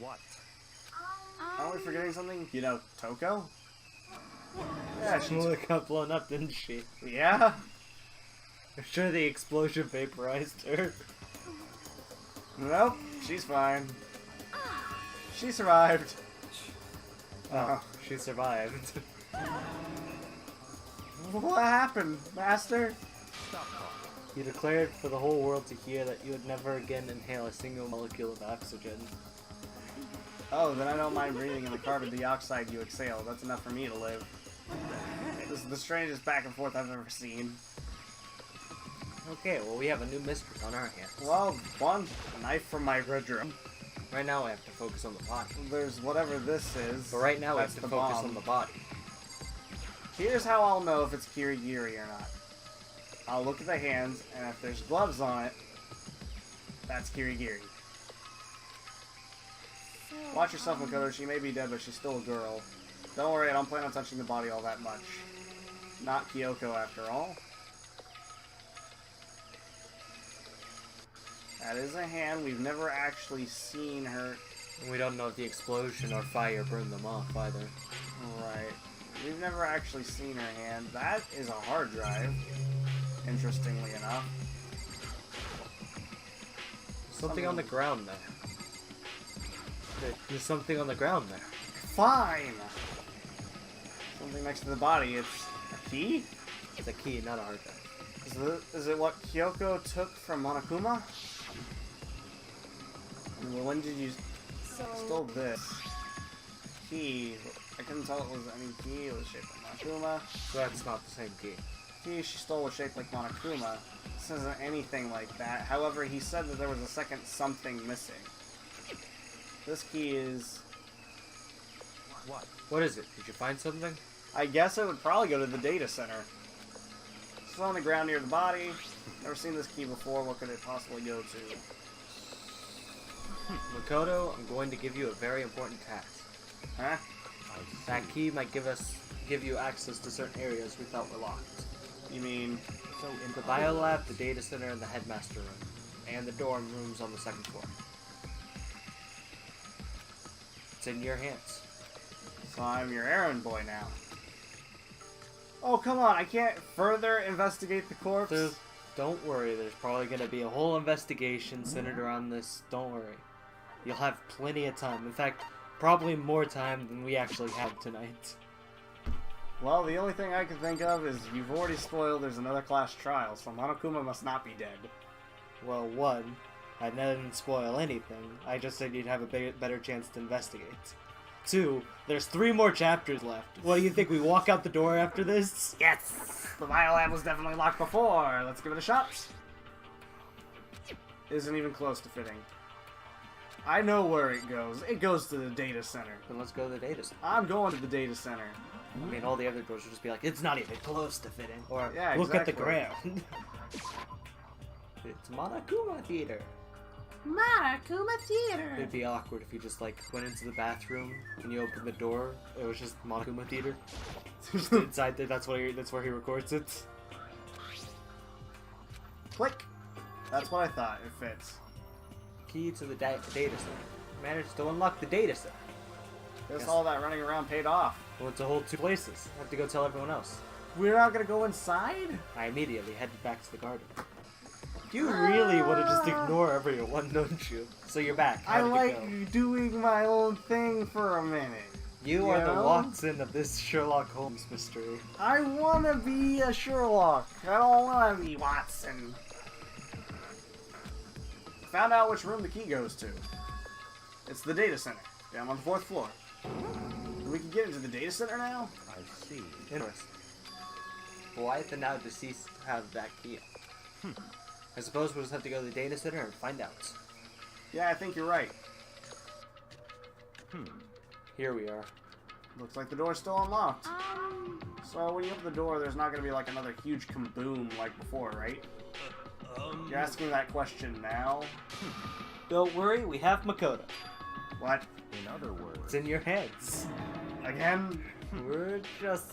What? Aren't we forgetting something? You know, Toko? Yeah, she got blown up, didn't she? Yeah? I'm sure the explosion vaporized her. Nope, she's fine. She survived. Oh, she survived. What happened, Master? Stop talking. You declared for the whole world to hear that you would never again inhale a single molecule of oxygen. Oh, then I don't mind breathing in the carbon dioxide you exhale. That's enough for me to live. This is the strangest back and forth I've ever seen. Okay, well we have a new mystery on our hands. Well, one knife from my bedroom. Right now we have to focus on the body. There's whatever this is. But right now we That's have to the focus bomb. on the body. Here's how I'll know if it's kirigiri or not. I'll look at the hands, and if there's gloves on it, that's kirigiri. Watch yourself, Makoto. She may be dead, but she's still a girl. Don't worry, I don't plan on touching the body all that much. Not Kyoko, after all. That is a hand. We've never actually seen her. And we don't know if the explosion or fire burned them off either. Right. We've never actually seen her hand. That is a hard drive, interestingly enough. Something on the ground there. There's something on the ground there. Fine! Something next to the body. It's a key? It's a key, not a hard drive. Is it what Kyoko took from Monokuma? Well, when did you stole this? Key. I couldn't tell it was any key. It was shaped like Monokuma. So that's not the same key. Key she stole was shaped like Monokuma. This isn't anything like that. However, he said that there was a second something missing. This key is... What? What is it? Did you find something? I guess it would probably go to the data center. It's on the ground near the body. Never seen this key before. What could it possibly go to? Makoto, I'm going to give you a very important task. Huh? That key might give you access to certain areas we thought were locked. You mean... So in the biolab, the data center, and the headmaster room, and the dorm rooms on the second floor. It's in your hands. So I'm your errand boy now. Oh, come on. I can't further investigate the corpse. Don't worry, there's probably going to be a whole investigation centered around this. Don't worry. You'll have plenty of time. In fact, probably more time than we actually have tonight. Well, the only thing I can think of is you've already spoiled there's another class trial, so Monokuma must not be dead. Well, one, I didn't spoil anything. I just said you'd have a better chance to investigate. Two, there's 3 more chapters left. What do you think, we walk out the door after this? Yes! The biolab was definitely locked before. Let's give it a shot. Isn't even close to fitting. I know where it goes. It goes to the data center. Then let's go to the data center. I'm going to the data center. I mean, all the other doors would just be like, it's not even close to fitting. Or, Yeah, look at the exactly. ground. It's Monokuma Theater. Monokuma Theater! It'd be awkward if you just, like, went into the bathroom and you opened the door. It was just Monokuma Theater. Just inside there, that's where he records it. Click! That's what I thought. It fits. Key to the data center. Managed to unlock the data center. Guess Yes. all that running around paid off. Well, it's a whole 2 places. I have to go tell everyone else. We're not gonna go inside? I immediately headed back to the garden. You really want to just ignore everyone, don't you? So you're back. How I did it like go? doing my own thing for a minute. You are the know? Watson of this Sherlock Holmes mystery. I wanna be a Sherlock. I don't wanna be Watson. Found out which room the key goes to. It's the data center, down on the 4th floor. We can get into the data center now? I see. Interesting. Why the now deceased have that key? I suppose we'll just have to go to the data center and find out. Yeah, I think you're right. Here we are. Looks like the door's still unlocked. So when you open the door, there's not gonna be like another huge kaboom like before, right? You're asking that question now? Don't worry, we have Makoto. What? In other words, It's in your hands. Again?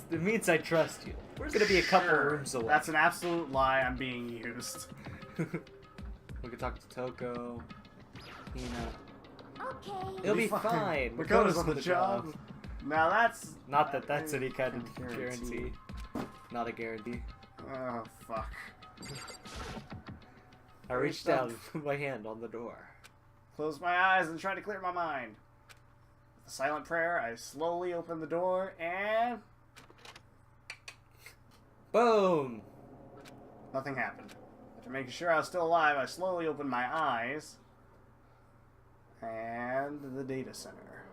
It means I trust you. We're gonna be a couple Sure. rooms away. That's an absolute lie. I'm being used. We could talk to Toko, Hina. okay. It'll be fine. Makoto's on the job. Now that's... Not that that's any kind of guarantee. Not a guarantee. Oh, fuck. I reached down with my hand on the door. Close my eyes and try to clear my mind. With a silent prayer, I slowly open the door and... Boom! Nothing happened. After making sure I was still alive, I slowly opened my eyes. And the data center.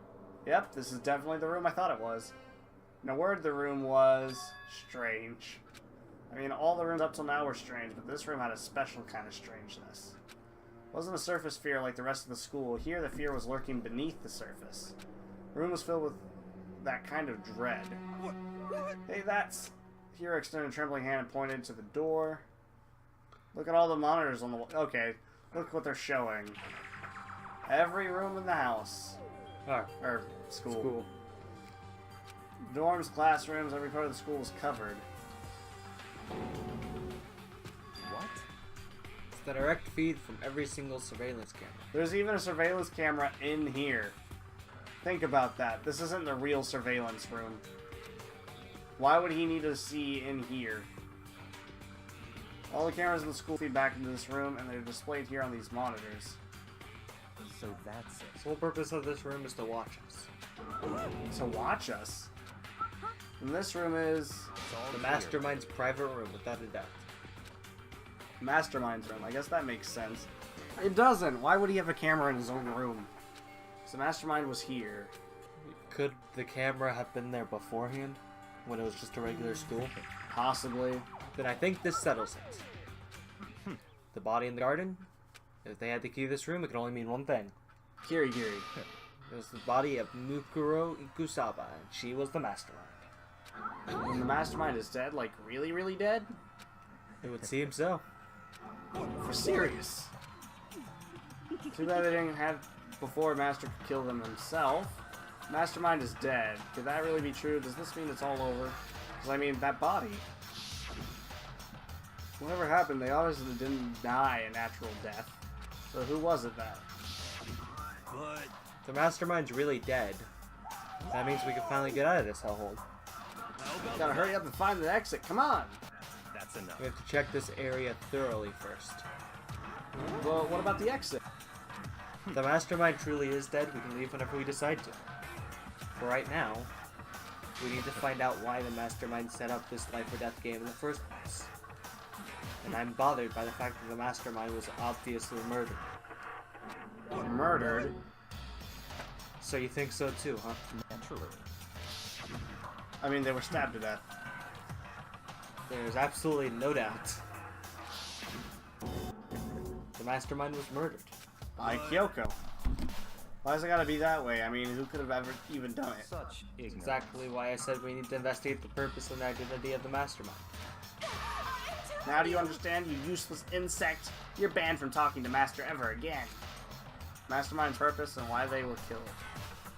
Yep, this is definitely the room I thought it was. In a word, the room was strange. I mean, all the rooms up till now were strange, but this room had a special kind of strangeness. It wasn't a surface fear like the rest of the school. Here, the fear was lurking beneath the surface. The room was filled with that kind of dread. What? Hey, that's... Here, I extended a trembling hand and pointed to the door. Look at all the monitors on the wall. Okay, look what they're showing. Every room in the house. Or school. Dorms, classrooms, every part of the school was covered. What? It's the direct feed from every single surveillance camera. There's even a surveillance camera in here. Think about that. This isn't the real surveillance room. Why would he need to see in here? All the cameras in the school feed back into this room, and they're displayed here on these monitors. So that's it. The sole purpose of this room is to watch us. To watch us. And this room is... It's all The clear. mastermind's private room, without a doubt. Mastermind's room. I guess that makes sense. It doesn't. Why would he have a camera in his own room? So Mastermind was here. Could the camera have been there beforehand, when it was just a regular school? Possibly. Then I think this settles it. The body in the garden? If they had to key this room, it could only mean one thing. Kirigiri. It was the body of Mukuro Ikusaba, and she was the mastermind. When the Mastermind is dead, like really, really dead? It would seem so. For serious. Too bad they didn't have before Master could kill them himself. Mastermind is dead. Could that really be true? Does this mean it's all over? Because I mean, that body. Whatever happened, they obviously didn't die a natural death. So who was it then? But If the mastermind's really dead, that means we can finally get out of this hellhole. how about Gotta hurry up and find the exit. Come on. That's enough. We have to check this area thoroughly first. Well, what about the exit? If the mastermind truly is dead, we can leave whenever we decide to. For right now, we need to find out why the mastermind set up this life or death game in the first place. And I'm bothered by the fact that the mastermind was obviously murdered. Murdered? So you think so too, huh? Naturally. I mean, they were stabbed to death. There's absolutely no doubt. The mastermind was murdered. By Kyoko. Why's it gotta be that way? I mean, who could have ever even done it? Such ignorance. Exactly why I said we need to investigate the purpose and identity of the mastermind. Now do you understand, you useless insect? You're banned from talking to Master ever again. Mastermind's purpose and why they were killed.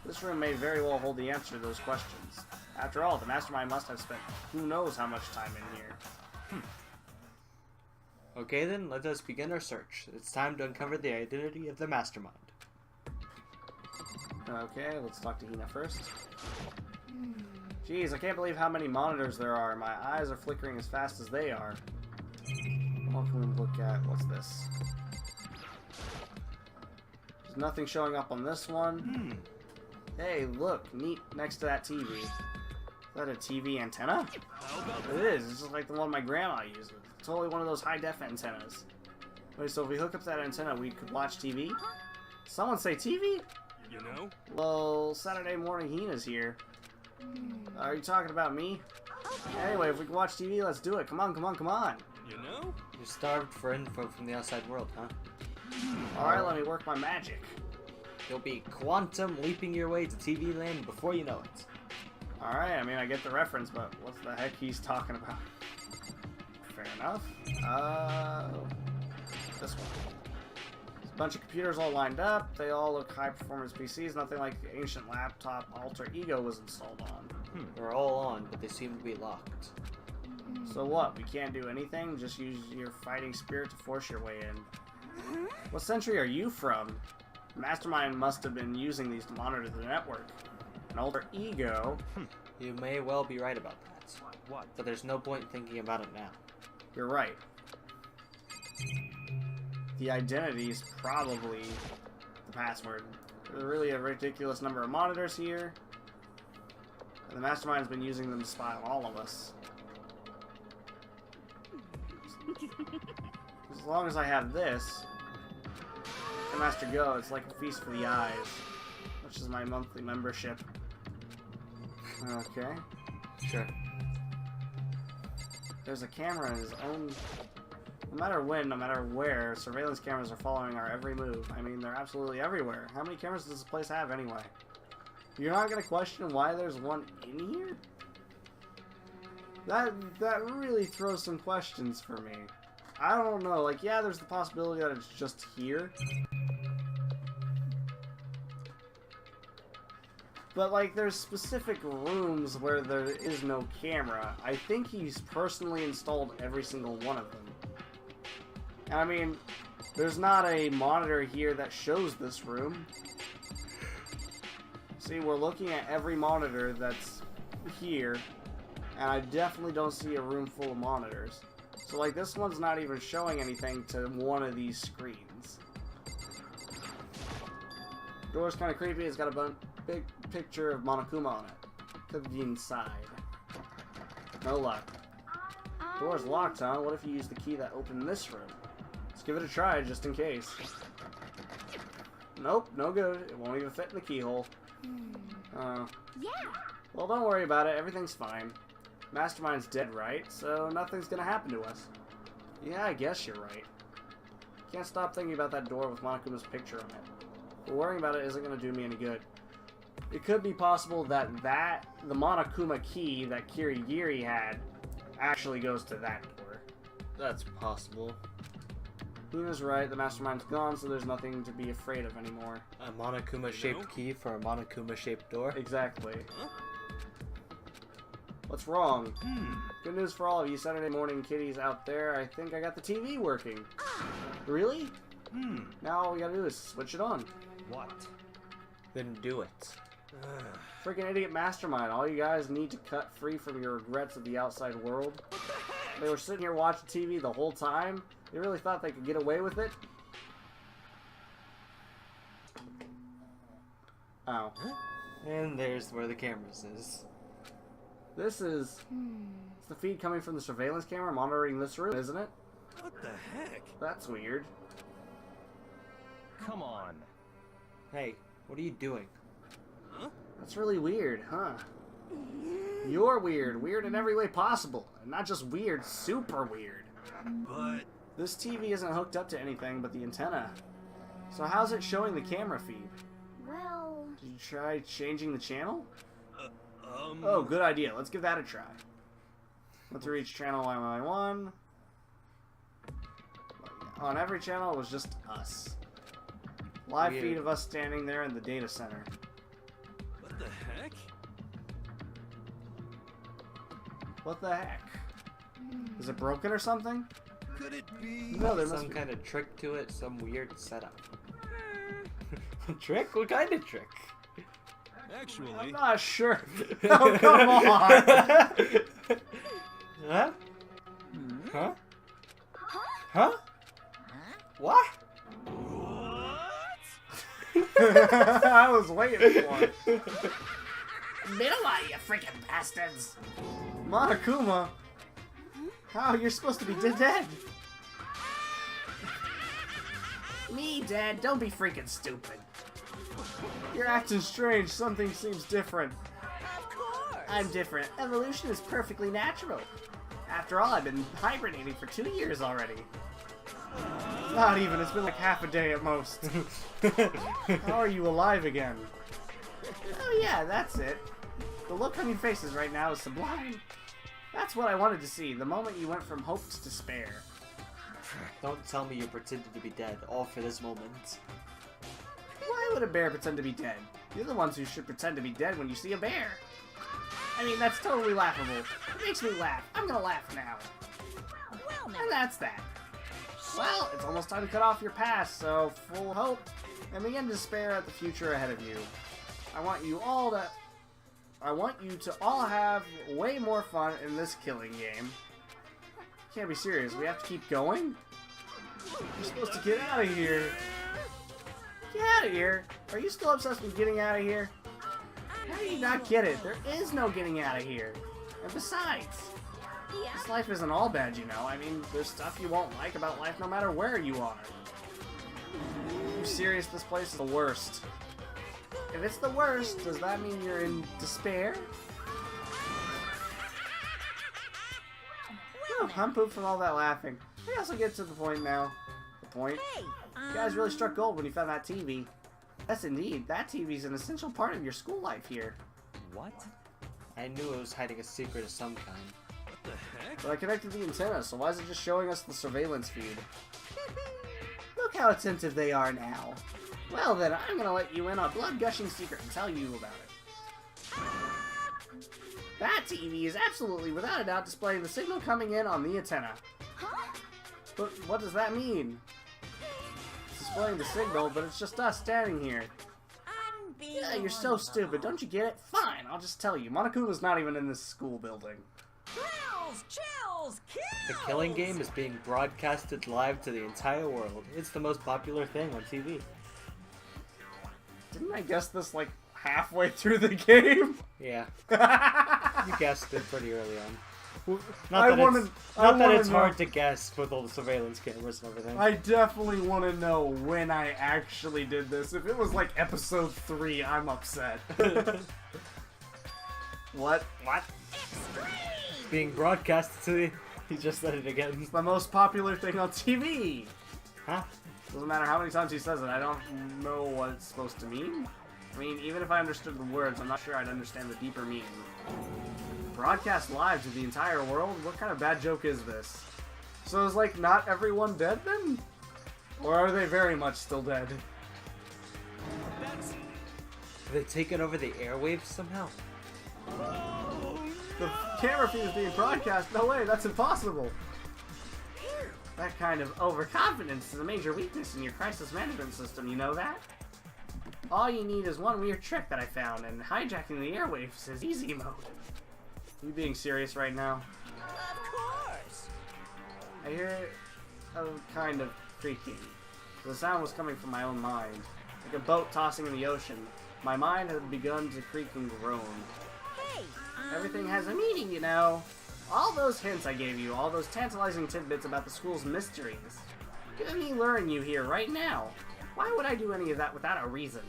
This room may very well hold the answer to those questions. After all, the Mastermind must have spent who knows how much time in here. Okay then, let us begin our search. It's time to uncover the identity of the mastermind. Okay, let's talk to Hina first. Jeez, I can't believe how many monitors there are. My eyes are flickering as fast as they are. What can we look at? What's this? There's nothing showing up on this one. Hey, look, neat next to that TV. Is that a TV antenna? how about It is. It's just like the one my grandma uses. It's totally one of those high-def antennas. Wait, so if we hook up that antenna, we could watch TV? Someone say TV? you know? Well, Saturday morning Hina's here. Are you talking about me? Anyway, if we can watch TV, let's do it. Come on, come on, come on. You know? You're starved for info from the outside world, huh? Alright, let me work my magic. You'll be quantum leaping your way to TV land before you know it. Alright, I mean, I get the reference, but what the heck he's talking about? Fair enough. This one. There's a bunch of computers all lined up. They all look high-performance PCs, nothing like the ancient laptop Alter Ego was installed on. They're all on, but they seem to be locked. So what? We can't do anything? Just use your fighting spirit to force your way in. What century are you from? Mastermind must have been using these to monitor the network. An alter ego. You may well be right about that. What? But there's no point in thinking about it now. You're right. The identity is probably the password. There's really a ridiculous number of monitors here. And the Mastermind's been using them to spy on all of us. As long as I have this, and Master Go, it's like a feast for the eyes, which is my monthly membership. Okay. Sure. There's a camera in his own... No matter when, no matter where, surveillance cameras are following our every move. I mean, they're absolutely everywhere. How many cameras does this place have anyway? You're not going to question why there's one in here? That really throws some questions for me. I don't know. Like, yeah, there's the possibility that it's just here. But, like, there's specific rooms where there is no camera. I think he's personally installed every single one of them. And, I mean, there's not a monitor here that shows this room. See, we're looking at every monitor that's here, and I definitely don't see a room full of monitors. So, like, this one's not even showing anything to one of these screens. Door's kind of creepy. It's got a big picture of Monokuma on it. Could be inside. No luck. Door's locked, huh? What if you use the key that opened this room? Let's give it a try, just in case. Nope, no good. It won't even fit in the keyhole. Yeah. Well, don't worry about it. Everything's fine. Mastermind's dead, right? So nothing's gonna happen to us. Yeah, I guess you're right. Can't stop thinking about that door with Monokuma's picture on it. But worrying about it isn't gonna do me any good. It could be possible that the Monokuma key that Kirigiri had actually goes to that door. That's possible. Luna's right, the Mastermind's gone, so there's nothing to be afraid of anymore. A Monokuma-shaped key for a Monokuma-shaped door? Exactly. What's wrong? Good news for all of you Saturday morning kiddies out there. I think I got the TV working. Really? Now all we gotta do is switch it on. What? Then do it. Freaking idiot Mastermind. All you guys need to cut free from your regrets of the outside world. They were sitting here watching TV the whole time. They really thought they could get away with it? Oh. And there's where the cameras is. This is... It's the feed coming from the surveillance camera monitoring this room, isn't it? What the heck? That's weird. Come on. Hey, what are you doing? That's really weird, huh? You're weird. Weird in every way possible. And not just weird, super weird. But This TV isn't hooked up to anything but the antenna. So how's it showing the camera feed? Well, Did you try changing the channel? Oh, good idea. Let's give that a try. Let's reach channel 111. On every channel, it was just us. Live Weird. feed of us standing there in the data center. what the heck? What the heck? Is it broken or something? Could it be? No, there must Some be. kind of trick to it, some weird setup. Trick? What kind of trick? Actually, I'm not sure. Oh, come on! Huh? Huh? Huh? What? I was waiting for it. Middle you freaking bastards! Monokuma? How? You're supposed to be dead. Me dead? Don't be freaking stupid. You're acting strange. Something seems different. of course. I'm different. Evolution is perfectly natural. After all, I've been hibernating for 2 years already. Not even. It's been like half a day at most. How are you alive again? Oh yeah, that's it. The look on your faces right now is sublime. That's what I wanted to see, the moment you went from hope to despair. Don't tell me you pretended to be dead, all for this moment. Why would a bear pretend to be dead? You're the ones who should pretend to be dead when you see a bear. I mean, that's totally laughable. It makes me laugh. I'm gonna laugh now. Well, now. And that's that. Well, it's almost time to cut off your past, so full hope. and begin to despair at the future ahead of you. I want you to all have way more fun in this killing game. Can't be serious. We have to keep going? You're supposed to get out of here. Get out of here? Are you still obsessed with getting out of here? How do you not get it? There is no getting out of here. And besides, this life isn't all bad, you know. I mean, there's stuff you won't like about life no matter where you are. Are you serious? This place is the worst. If it's the worst, does that mean you're in despair? Whew, I'm pooped from all that laughing. I guess I'll get to the point now. The point? You guys really struck gold when you found that TV. Yes, indeed. That TV is an essential part of your school life here. What? I knew it was hiding a secret of some kind. What the heck? But I connected the antenna, so why is it just showing us the surveillance feed? Look how attentive they are now. Well then, I'm gonna let you in on a blood-gushing secret and tell you about it. That TV is absolutely, without a doubt, displaying the signal coming in on the antenna. Huh? But what does that mean? It's displaying the signal, but it's just us standing here. Yeah, you're so stupid. Don't you get it? Fine, I'll just tell you. Monokuma's not even in this school building. Chills! Chills! The killing game is being broadcasted live to the entire world. It's the most popular thing on TV. Didn't I guess this, like, halfway through the game? Yeah, you guessed it pretty early on. I Not that wanna it's know. hard to guess with all the surveillance cameras and everything. I definitely want to know when I actually did this. If it was like episode 3, I'm upset. What? What? Being broadcasted to the... He just said it again. It's the most popular thing on TV. Huh? Doesn't matter how many times he says it, I don't know what it's supposed to mean. I mean, even if I understood the words, I'm not sure I'd understand the deeper meaning. Broadcast live to the entire world? What kind of bad joke is this? So is, like, not everyone dead then? Or are they very much still dead? That's... Have they taken over the airwaves somehow? The camera feed is being broadcast? No way, that's impossible! That kind of overconfidence is a major weakness in your crisis management system, you know that? All you need is one weird trick that I found, and hijacking the airwaves is easy mode. Are you being serious right now? Of course! I hear a kind of creaking. The sound was coming from my own mind. Like a boat tossing in the ocean, my mind had begun to creak and groan. Hey! Everything has a meaning, you know. All those hints I gave you, all those tantalizing tidbits about the school's mysteries. Look at me luring you here right now. Why would I do any of that without a reason?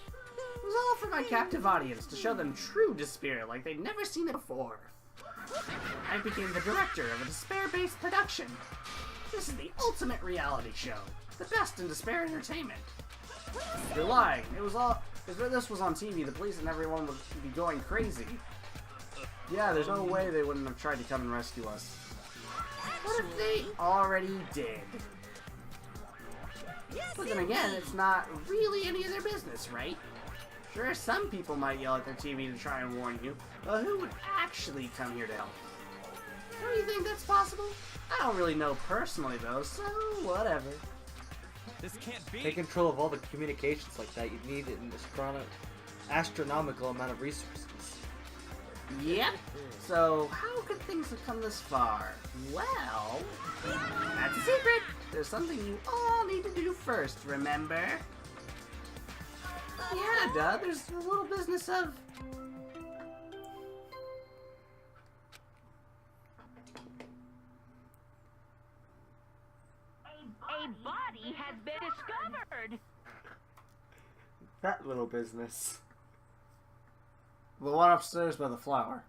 It was all for my captive audience, to show them true despair like they'd never seen it before. I became the director of a despair-based production. This is the ultimate reality show. The best in despair entertainment. You're lying. It was all... If this was on TV, the police and everyone would be going crazy. Yeah, there's no way they wouldn't have tried to come and rescue us. What if they already did? But then again, it's not really any of their business, right? Sure, some people might yell at their TV to try and warn you, but who would actually come here to help? Don't you think that's possible? I don't really know personally, though, so whatever. This can't be. Take control of all the communications like that. You need an astronomical amount of resources. Yep. So, how could things have come this far? Well, that's a secret. There's something you all need to do first, remember? Yeah, duh, there's the little business of... A body has been discovered. That little business. The one upstairs by the flower.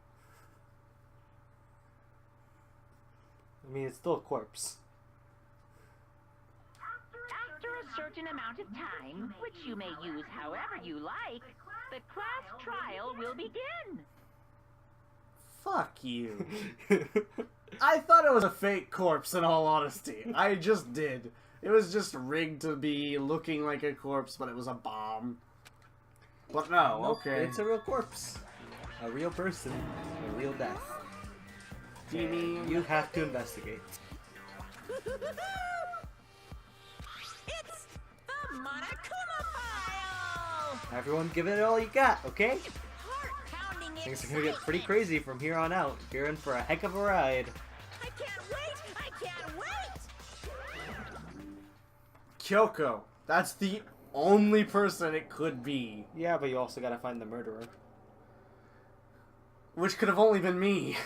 I mean, it's still a corpse. After a certain amount of time, which you may use however you like, the class trial will begin. Fuck you. I thought it was a fake corpse, in all honesty. I just did. It was just rigged to be looking like a corpse, but it was a bomb. But no, Nope, okay. It's a real corpse. A real person. A real death. Do you mean... You have to investigate. It's the Monokuma Everyone give it all you got, okay? Heart-pounding Things are gonna get pretty crazy from here on out. You're in for a heck of a ride. I can't wait! I can't wait! Kyoko. That's the only person it could be. Yeah, but you also gotta find the murderer. Which could have only been me.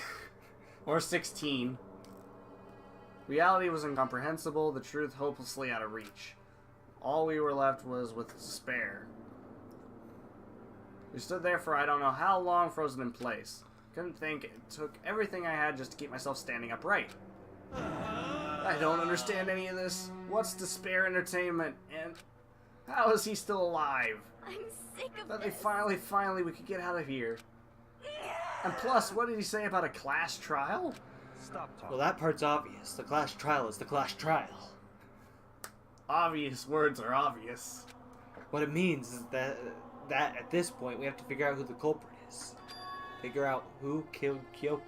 Or 16. Reality was incomprehensible, the truth hopelessly out of reach. All we were left was with despair. We stood there for I don't know how long, frozen in place. Couldn't think, it took everything I had just to keep myself standing upright. I don't understand any of this. What's despair entertainment? And how is he still alive? I'm sick of That they this. finally we could get out of here. And plus, what did he say about a class trial? Stop talking. Well, that part's obvious. The class trial is the class trial. Obvious words are obvious. What it means is that at this point we have to figure out who the culprit is. Figure out who killed Kyoko.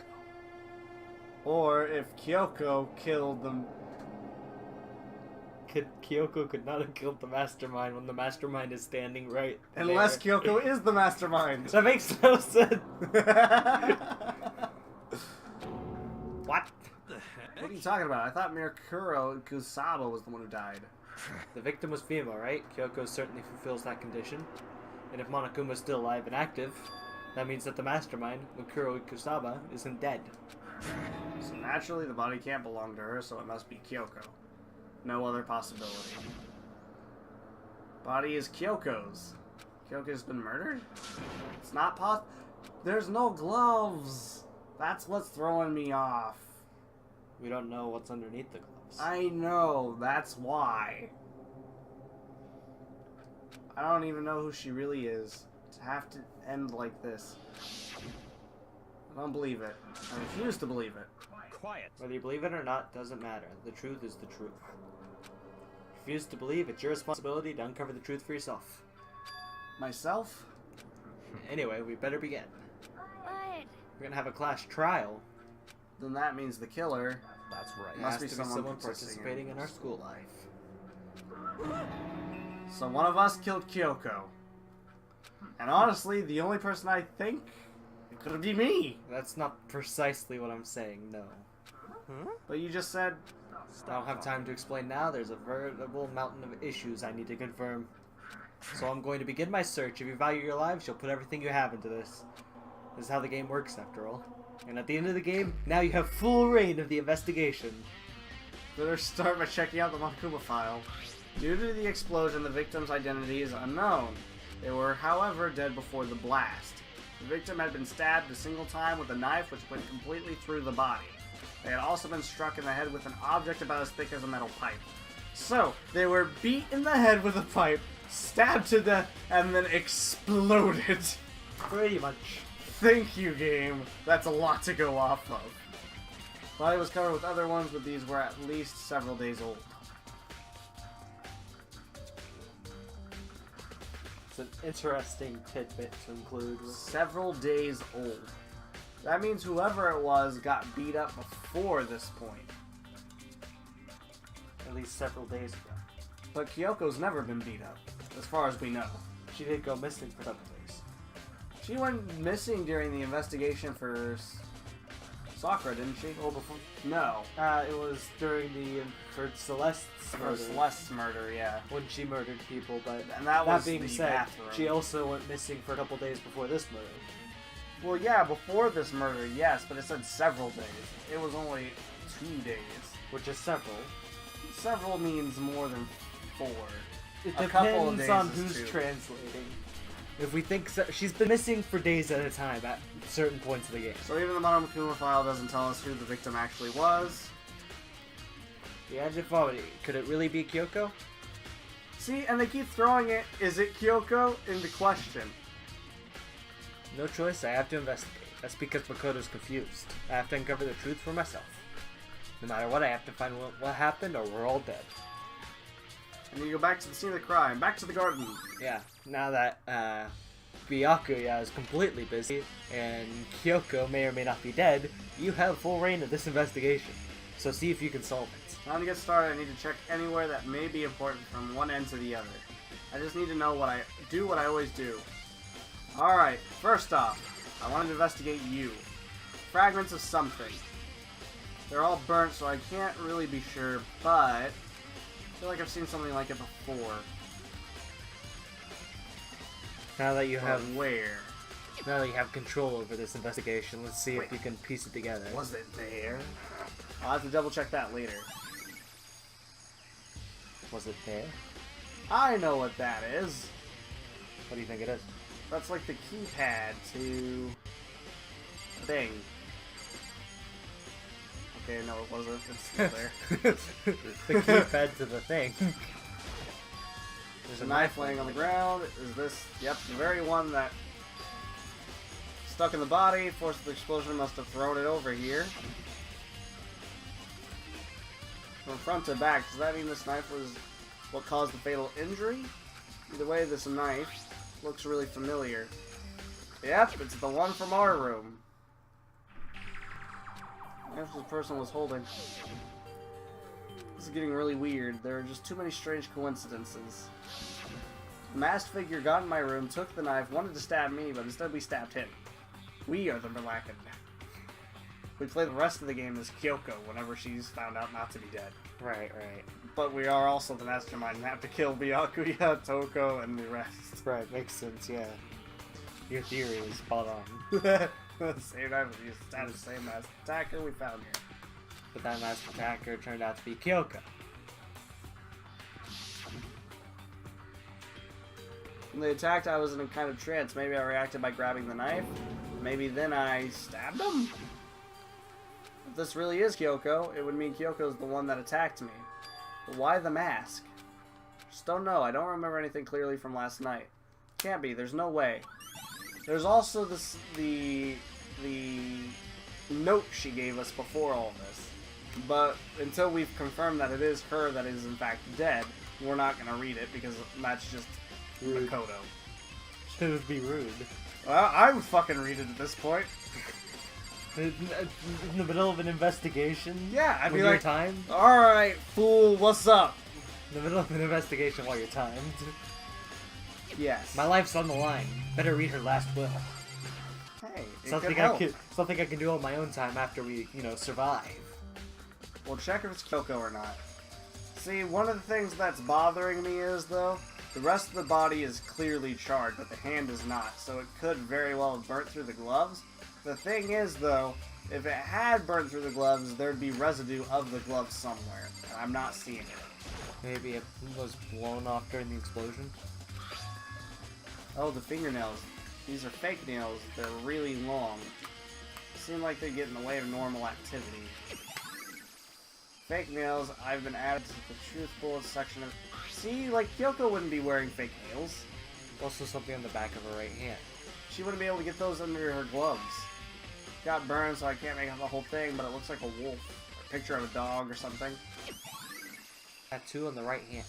Or if Kyoko killed them. Kyoko could not have killed the mastermind when the mastermind is standing right Unless there. Kyoko is the mastermind. That makes no sense. What? The heck? What are you talking about? I thought Mikuro Kusaba was the one who died. The victim was female, right? Kyoko certainly fulfills that condition. And if Monokuma's still alive and active, that means that the mastermind, Mikuro Kusaba, isn't dead. So naturally the body can't belong to her, so it must be Kyoko. No other possibility. Body is Kyoko's. Kyoko's been murdered? It's not possible. There's no gloves. That's what's throwing me off. We don't know what's underneath the gloves. I know, that's why. I don't even know who she really is. To have to end like this. I don't believe it. I refuse to believe it. Quiet. Whether you believe it or not doesn't matter. The truth is the truth. Refuse to believe, it's your responsibility to uncover the truth for yourself. Myself? Anyway, we better begin. But We're gonna have a class trial. Then that means the killer. That's right. It Must has be to someone participating in our school life. So one of us killed Kyoko. And honestly, the only person I think it could be me. That's not precisely what I'm saying, no. Huh? But you just said I don't have time to explain now. There's a veritable mountain of issues I need to confirm. So I'm going to begin my search. If you value your lives, you'll put everything you have into this. This is how the game works, after all. And at the end of the game, now you have full reign of the investigation. better start by checking out the Monokuma file. Due to the explosion, the victim's identity is unknown. They were, however, dead before the blast. The victim had been stabbed a single time with a knife which went completely through the body. They had also been struck in the head with an object about as thick as a metal pipe. So, they were beat in the head with a pipe, stabbed to death, and then exploded. Pretty much. Thank you, game. That's a lot to go off of. Body was covered with other ones, but these were at least several days old. It's an interesting tidbit to include. Several days old. That means whoever it was got beat up before this point. At least several days ago. But Kyoko's never been beat up, as far as we know. She did go missing for a couple days. She went missing during the investigation for Sakura, didn't she? Oh, before. No. It was during the for Celeste's For murder. Celeste's murder, yeah. When she murdered people, but And that was being the said, bathroom. she also went missing for a couple days before this murder. Well, yeah, before this murder, yes, but it said several days. It was only 2 days. Which is several. Several means more than 4. It A couple of depends days on is who's 2. translating. If we think she's been missing for days at a time at certain points of the game. So even the Monokuma file doesn't tell us who the victim actually was. The Agifari, could it really be Kyoko? See, and they keep throwing it, is it Kyoko, into question. No choice, I have to investigate. That's because Makoto's confused. I have to uncover the truth for myself. No matter what, I have to find what happened or we're all dead. And you go back to the scene of the crime, back to the garden. Yeah, now that Byakuya is completely busy and Kyoko may or may not be dead, you have full reign of this investigation. So see if you can solve it. Time to get started, I need to check anywhere that may be important from one end to the other. I just need to know what I always do. Alright, first off, I want to investigate you. Fragments of something. They're all burnt, so I can't really be sure, but I feel like I've seen something like it before. Now that you But have where? now that you have control over this investigation, let's see Wait. if you can piece it together. Was it there? I'll have to double check that later. Was it there? I know what that is. What do you think it is? That's like the keypad to thing. Okay, no, it wasn't. It's still there. The keypad to the thing. There's a knife laying on the ground. Is this? Yep, the very one that stuck in the body. Force of the explosion must have thrown it over here. From front to back, does that mean this knife was what caused the fatal injury? Either way, this knife looks really familiar. Yep, it's the one from our room. That's what the person was holding. This is getting really weird. There are just too many strange coincidences. The masked figure got in my room, took the knife, wanted to stab me, but instead we stabbed him. We are the Merlaken. We play the rest of the game as Kyoko whenever she's found out not to be dead. Right, right. But we are also the mastermind and have to kill Byakuya, Toko, and the rest. Right, makes sense, yeah. Your theory is spot on. Same knife was used to stab the same masked attacker we found here. But that masked attacker turned out to be Kyoko. When they attacked, I was in a kind of trance. Maybe I reacted by grabbing the knife. Maybe then I stabbed him? If this really is Kyoko, it would mean Kyoko's the one that attacked me. But why the mask? Just don't know. I don't remember anything clearly from last night. Can't be. There's no way. There's also the note she gave us before all this. But until we've confirmed that it is her that is in fact dead, we're not going to read it because that's just Rude. Makoto. It would be rude. Well, I would fucking read it at this point. In the middle of an investigation? Yeah, I'd be with your like, time? alright, fool, what's up? In the middle of an investigation while you're timed. Yes. My life's on the line. Better read her last will. Hey, it Something could I help. can something I can do on my own time after we, survive. We'll check if it's Kyoko or not. See, one of the things that's bothering me is, though, the rest of the body is clearly charred, but the hand is not, so it could very well have burnt through the gloves. The thing is, though, if it had burnt through the gloves, there'd be residue of the gloves somewhere, and I'm not seeing it. Maybe it was blown off during the explosion. Oh, the fingernails. These are fake nails. They're really long. Seem like they get in the way of normal activity. Fake nails, I've been added to the truth bullets section of... See, like, Kyoko wouldn't be wearing fake nails. Also something on the back of her right hand. She wouldn't be able to get those under her gloves. Got burned, so I can't make out the whole thing, but it looks like a wolf. A picture of a dog or something. Tattoo on the right hand.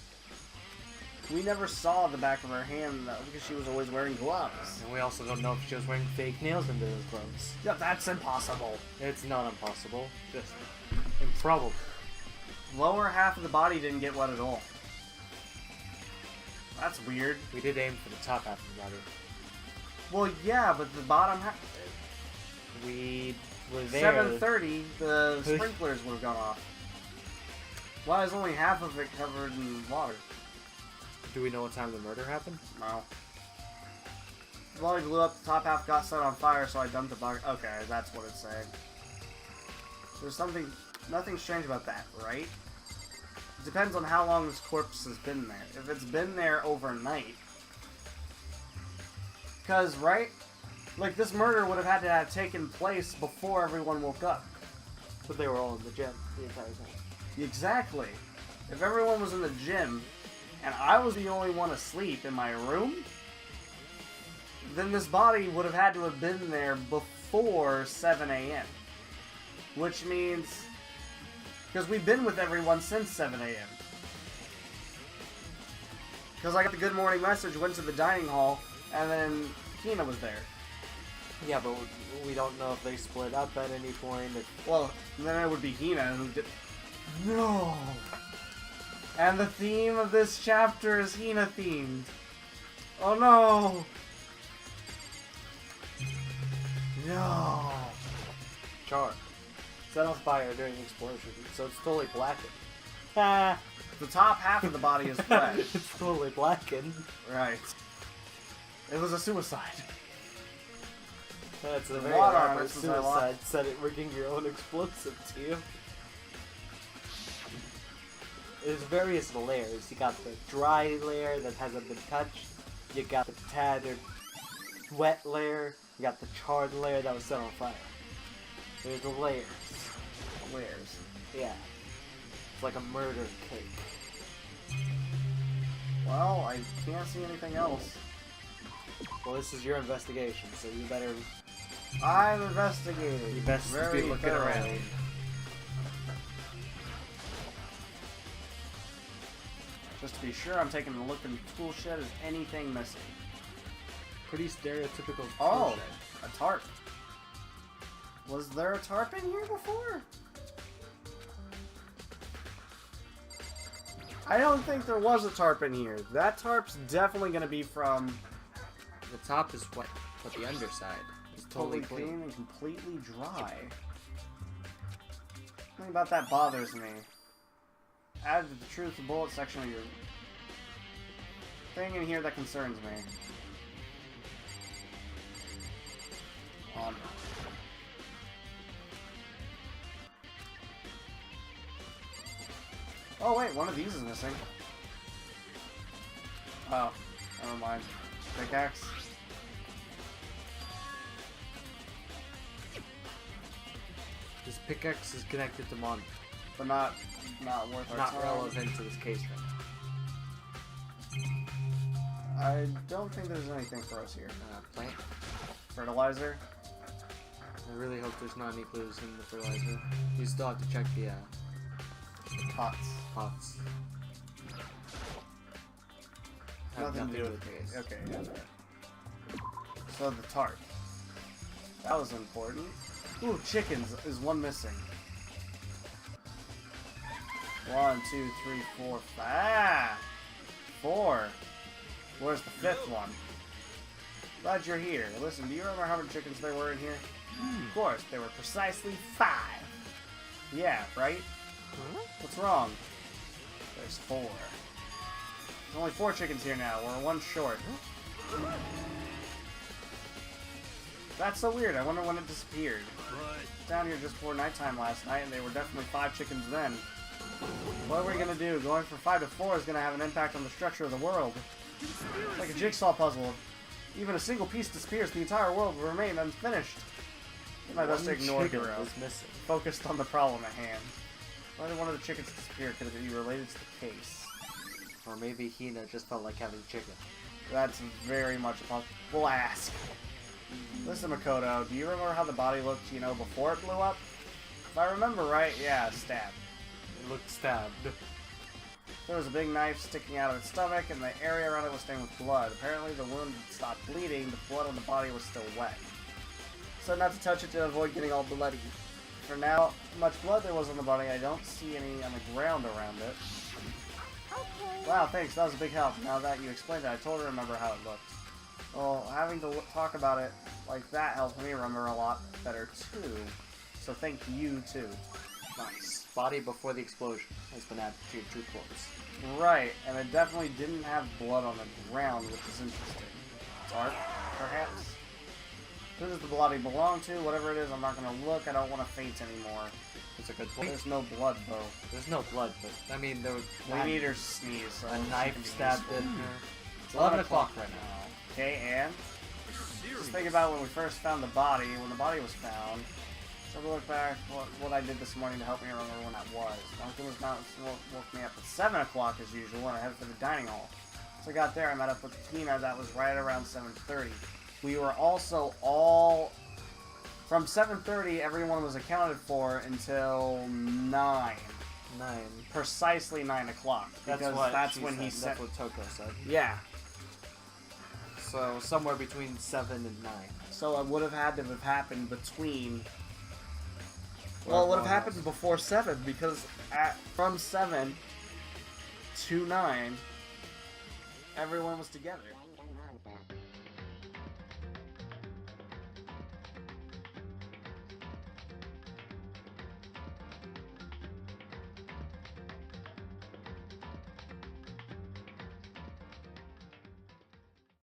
We never saw the back of her hand, though, because she was always wearing gloves. And we also don't know if she was wearing fake nails under those gloves. Yeah, that's impossible. It's not impossible. Just improbable. Lower half of the body didn't get wet at all. That's weird. We did aim for the top half of the body. Well, yeah, but the bottom half... We were there. 7:30, the sprinklers would have gone off. Why is only half of it covered in water? Do we know what time the murder happened? No. The body blew up, the top half got set on fire, so I dumped the bucket. Okay, that's what it's saying. There's nothing strange about that, right? It depends on how long this corpse has been there. If it's been there overnight. Because, right? Like, this murder would have had to have taken place before everyone woke up. But they were all in the gym the entire time. Exactly. If everyone was in the gym, and I was the only one asleep in my room, then this body would have had to have been there before 7 a.m. Which means... Because we've been with everyone since 7 a.m. Because I got the good morning message, went to the dining hall, and then Hina was there. Yeah, but we don't know if they split up at any point. Well, then it would be Hina who did... No! And the theme of this chapter is Hina themed. Oh no! No! Char. Set on fire during the explosion, so it's totally blackened. The top half of the body is fresh. It's totally blackened. Right. It was a suicide. That's a The very water on elaborate it since I lost- suicide. Set it rigging your own explosive to you. There's various layers. You got the dry layer that hasn't been touched. You got the tattered, wet layer. You got the charred layer that was set on fire. There's the layers. Layers. Yeah. It's like a murder cake. Well, I can't see anything else. Well, this is your investigation, so you better I'm investigating. You best Very be looking thoroughly. around. Just to be sure, I'm taking a look in the tool shed. Is anything missing? pretty stereotypical. Oh, tool a tarp. Was there a tarp in here before? I don't think there was a tarp in here. That tarp's definitely going to be from shed. The top is white, but the underside is totally clean. and completely dry. Nothing about that bothers me. Add to the truth the bullet section of your thing in here that concerns me. On. Oh wait, one of these is missing. Oh, never mind. Pickaxe. This pickaxe is connected to Mon. But not worth our Not time. relevant to this case right now. I don't think there's anything for us here. Plant. Fertilizer. I really hope there's not any clues in the fertilizer. You still have to check the Pots. pots. Nothing to do with the case. Okay, yeah. There. So the tarp. That was important. Ooh, chickens is one missing. 1, 2, 3, 4, 5. Ah! 4. Where's the fifth one? Glad you're here. Listen, do you remember how many chickens there were in here? Of course, there were precisely 5. Yeah, right? What's wrong? There's 4. There's only 4 chickens here now. We're 1 short. That's so weird. I wonder when it disappeared. Down here just before nighttime last night, and they were definitely 5 chickens then. What are we gonna do? Going from 5 to 4 is gonna have an impact on the structure of the world. It's like a jigsaw puzzle. Even a single piece disappears, the entire world will remain unfinished. Did my best to ignore Hero. was missing. Focused on the problem at hand. Why did one of the chickens disappear? Could it be related to the case? Or maybe Hina just felt like having chicken. That's very much a possibility. We'll ask. Listen, Makoto, do you remember how the body looked, before it blew up? If I remember right, yeah, stabbed. It looked stabbed. There was a big knife sticking out of its stomach, and the area around it was stained with blood. Apparently, the wound had stopped bleeding, but the blood on the body was still wet. So not to touch it to avoid getting all bloody. For now, much blood there was on the body. I don't see any on the ground around it. Okay. Wow, thanks. That was a big help. Now that you explained it, I totally remember how it looked. Well, having to talk about it like that helped me remember a lot better, too. So thank you, too. Nice. Body before the explosion has been added to your troop clothes. Right, and it definitely didn't have blood on the ground, which is interesting. Dark, perhaps? Who does the body belong to? Whatever it is, I'm not going to look. I don't want to faint anymore. It's a good point. There's no blood, though. There's no blood, but I mean, there was We need her to sneeze. So a she knife can be stabbed useful. in her. It's 11 o'clock right now. Okay, and? Just think about when we first found the body, when the body was found. So we look back what I did this morning to help me remember when that was. Duncan was not woke me up at 7 o'clock as usual, and I headed for the dining hall. So I got there, I met up with Tina. That was right around 7:30. We were also all... From 7:30, everyone was accounted for until 9. 9. Precisely 9 o'clock. Because that's when he said. sent... That's what Toko said. Yeah. So somewhere between 7 and 9. So it would have had to have happened between... Well, it would have happened before 7, because from 7 2-9, everyone was together.